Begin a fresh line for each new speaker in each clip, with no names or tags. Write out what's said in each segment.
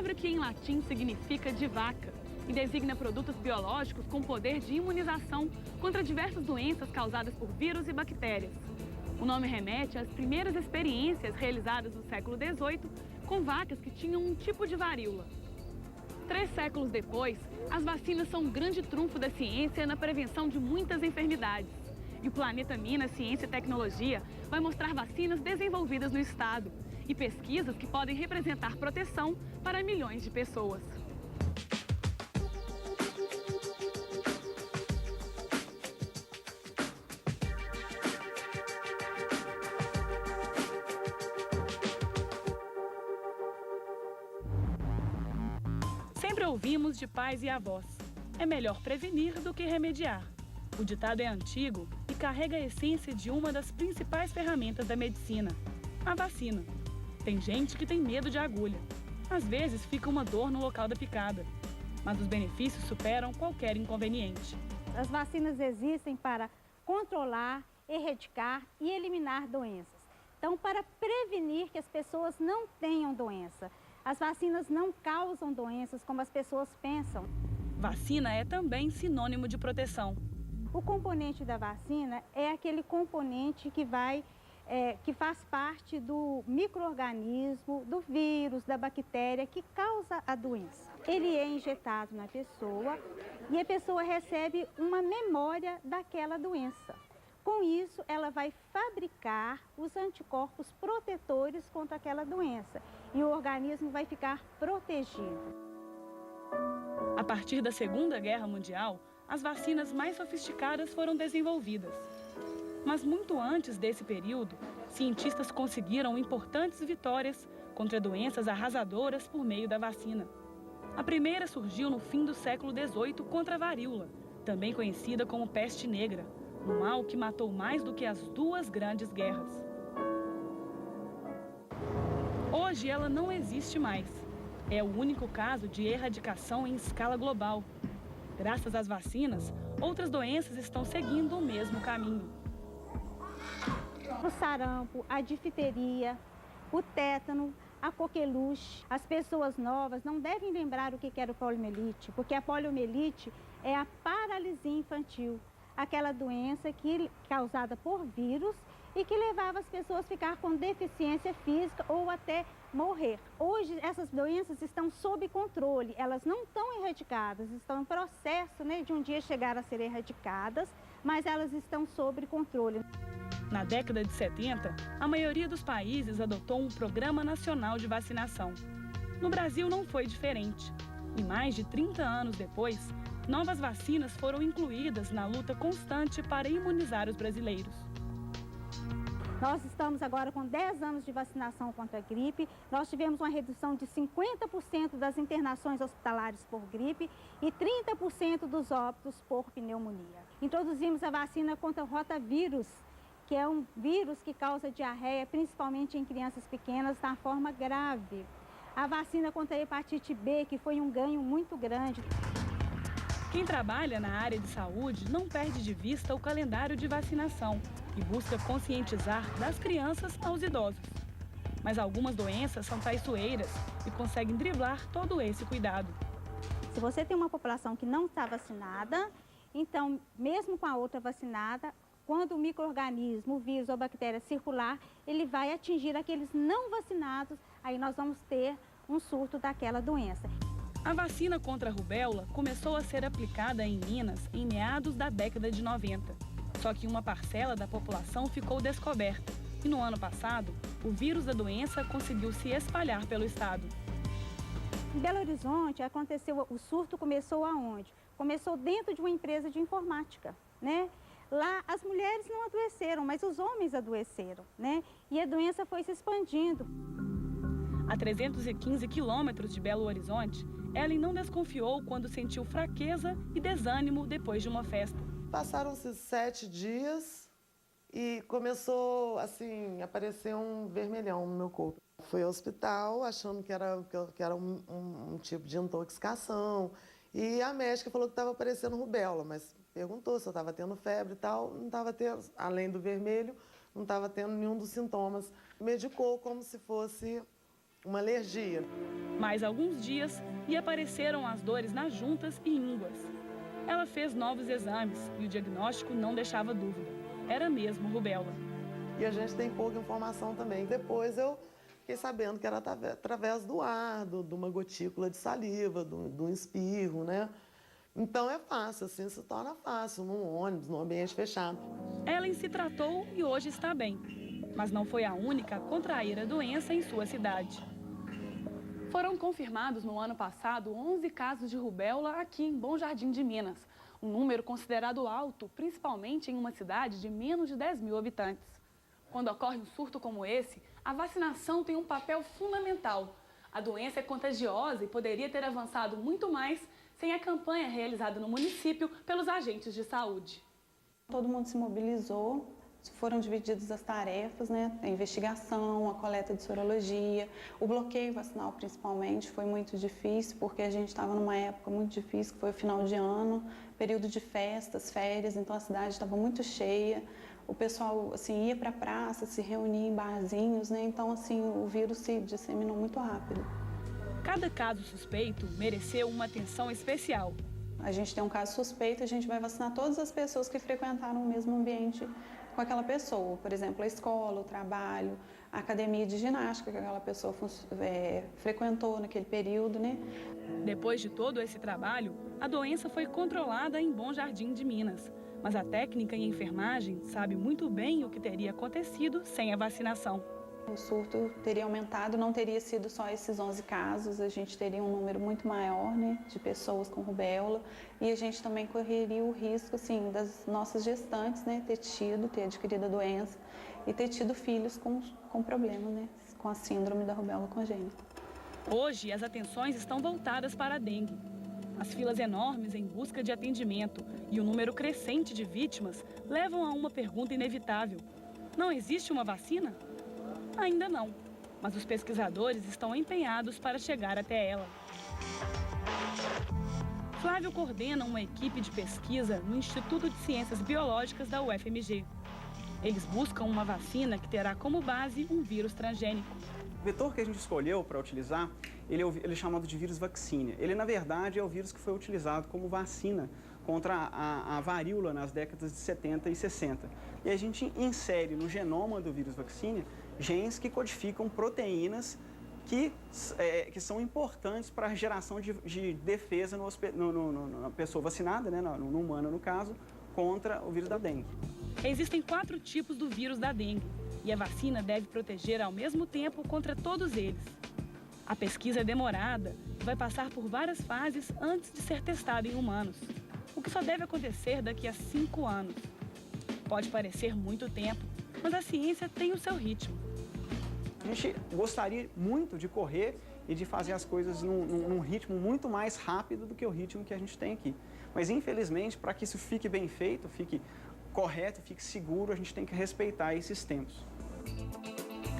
palavra que em latim significa de vaca e designa produtos biológicos com poder de imunização contra diversas doenças causadas por vírus e bactérias. O nome remete às primeiras experiências realizadas no século XVIII com vacas que tinham um tipo de varíola. 3 séculos depois, as vacinas são um grande trunfo da ciência na prevenção de muitas enfermidades. E o Planeta Minas Ciência e Tecnologia vai mostrar vacinas desenvolvidas no estado e pesquisas que podem representar proteção para milhões de pessoas. Sempre ouvimos de pais e avós: é melhor prevenir do que remediar. O ditado é antigo e carrega a essência de uma das principais ferramentas da medicina, a vacina. Tem gente que tem medo de agulha. Às vezes fica uma dor no local da picada, mas os benefícios superam qualquer inconveniente.
As vacinas existem para controlar, erradicar e eliminar doenças. Então, para prevenir que as pessoas não tenham doença. As vacinas não causam doenças como as pessoas pensam.
Vacina é também sinônimo de proteção.
O componente da vacina é aquele componente que faz parte do micro-organismo, do vírus, da bactéria que causa a doença. Ele é injetado na pessoa e a pessoa recebe uma memória daquela doença. Com isso, ela vai fabricar os anticorpos protetores contra aquela doença e o organismo vai ficar protegido.
A partir da Segunda Guerra Mundial, as vacinas mais sofisticadas foram desenvolvidas. Mas muito antes desse período, cientistas conseguiram importantes vitórias contra doenças arrasadoras por meio da vacina. A primeira surgiu no fim do século XVIII contra a varíola, também conhecida como peste negra, um mal que matou mais do que as 2 grandes guerras. Hoje ela não existe mais. É o único caso de erradicação em escala global. Graças às vacinas, outras doenças estão seguindo o mesmo caminho.
O sarampo, a difteria, o tétano, a coqueluche. As pessoas novas não devem lembrar o que era o poliomielite, porque a poliomielite é a paralisia infantil, aquela doença causada por vírus e que levava as pessoas a ficar com deficiência física ou até morrer. Hoje, essas doenças estão sob controle, elas não estão erradicadas, estão em processo, de um dia chegar a ser erradicadas, mas elas estão sob controle.
Na década de 70, a maioria dos países adotou um programa nacional de vacinação. No Brasil não foi diferente. E mais de 30 anos depois, novas vacinas foram incluídas na luta constante para imunizar os brasileiros.
Nós estamos agora com 10 anos de vacinação contra a gripe. Nós tivemos uma redução de 50% das internações hospitalares por gripe e 30% dos óbitos por pneumonia. Introduzimos a vacina contra o rotavírus, que é um vírus que causa diarreia, principalmente em crianças pequenas, na forma grave. A vacina contra a hepatite B, que foi um ganho muito grande.
Quem trabalha na área de saúde não perde de vista o calendário de vacinação e busca conscientizar das crianças aos idosos. Mas algumas doenças são traiçoeiras e conseguem driblar todo esse cuidado.
Se você tem uma população que não está vacinada, então, mesmo com a outra vacinada, quando o micro-organismo, o vírus ou a bactéria circular, ele vai atingir aqueles não vacinados, aí nós vamos ter um surto daquela doença.
A vacina contra a rubéola começou a ser aplicada em Minas em meados da década de 90. Só que uma parcela da população ficou descoberta e no ano passado, o vírus da doença conseguiu se espalhar pelo estado.
Em Belo Horizonte, o surto começou aonde? Começou dentro de uma empresa de informática, Lá as mulheres não adoeceram, mas os homens adoeceram, E a doença foi se expandindo.
A 315 quilômetros de Belo Horizonte, Ellen não desconfiou quando sentiu fraqueza e desânimo depois de uma festa.
Passaram-se 7 dias e começou, assim, a aparecer um vermelhão no meu corpo. Fui ao hospital achando que era um tipo de intoxicação e a médica falou que estava aparecendo rubéola, mas perguntou se eu estava tendo febre e tal, não estava tendo, além do vermelho, não estava tendo nenhum dos sintomas. Medicou como se fosse uma alergia.
Mais alguns dias e apareceram as dores nas juntas e ínguas. Ela fez novos exames e o diagnóstico não deixava dúvida. Era mesmo rubéola.
E a gente tem pouca informação também. Depois eu fiquei sabendo que era através do ar, de uma gotícula de saliva, do espirro, né? Então é fácil, assim se torna fácil, num ônibus, num ambiente fechado.
Ellen se tratou e hoje está bem, mas não foi a única a contrair a doença em sua cidade. Foram confirmados no ano passado 11 casos de rubéola aqui em Bom Jardim de Minas, um número considerado alto, principalmente em uma cidade de menos de 10 mil habitantes. Quando ocorre um surto como esse, a vacinação tem um papel fundamental. A doença é contagiosa e poderia ter avançado muito mais sem a campanha realizada no município pelos agentes de saúde.
Todo mundo se mobilizou, foram divididas as tarefas, né? A investigação, a coleta de sorologia, o bloqueio vacinal principalmente foi muito difícil, porque a gente estava numa época muito difícil, que foi o final de ano, período de festas, férias, então a cidade estava muito cheia. O pessoal assim, ia para a praça, se reunia em barzinhos, né? Então assim, o vírus se disseminou muito rápido.
Cada caso suspeito mereceu uma atenção especial.
A gente tem um caso suspeito, a gente vai vacinar todas as pessoas que frequentaram o mesmo ambiente com aquela pessoa. Por exemplo, a escola, o trabalho, a academia de ginástica que aquela pessoa frequentou naquele período, né?
Depois de todo esse trabalho, a doença foi controlada em Bom Jardim de Minas. Mas a técnica em enfermagem sabe muito bem o que teria acontecido sem a vacinação.
O surto teria aumentado, não teria sido só esses 11 casos, a gente teria um número muito maior, né, de pessoas com rubéola, e a gente também correria o risco, assim, das nossas gestantes, né, ter adquirido a doença e ter tido filhos com problema, né, com a síndrome da rubéola congênita.
Hoje, as atenções estão voltadas para a dengue. As filas enormes em busca de atendimento e o número crescente de vítimas levam a uma pergunta inevitável. Não existe uma vacina? Ainda não, mas os pesquisadores estão empenhados para chegar até ela. Flávio coordena uma equipe de pesquisa no Instituto de Ciências Biológicas da UFMG. Eles buscam uma vacina que terá como base um vírus transgênico.
O vetor que a gente escolheu para utilizar, ele é chamado de vírus vaccinia. Ele, na verdade, é o vírus que foi utilizado como vacina contra a varíola nas décadas de 70 e 60. E a gente insere no genoma do vírus vaccinia genes que codificam proteínas que são importantes para a geração de defesa na pessoa vacinada, né, no humano no caso, contra o vírus da dengue.
Existem 4 tipos do vírus da dengue e a vacina deve proteger ao mesmo tempo contra todos eles. A pesquisa é demorada e vai passar por várias fases antes de ser testada em humanos, o que só deve acontecer daqui a 5 anos. Pode parecer muito tempo, mas a ciência tem o seu ritmo.
A gente gostaria muito de correr e de fazer as coisas num ritmo muito mais rápido do que o ritmo que a gente tem aqui. Mas, infelizmente, para que isso fique bem feito, fique correto, fique seguro, a gente tem que respeitar esses tempos.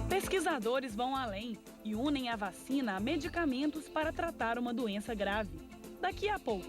Pesquisadores vão além e unem a vacina a medicamentos para tratar uma doença grave. Daqui a pouco.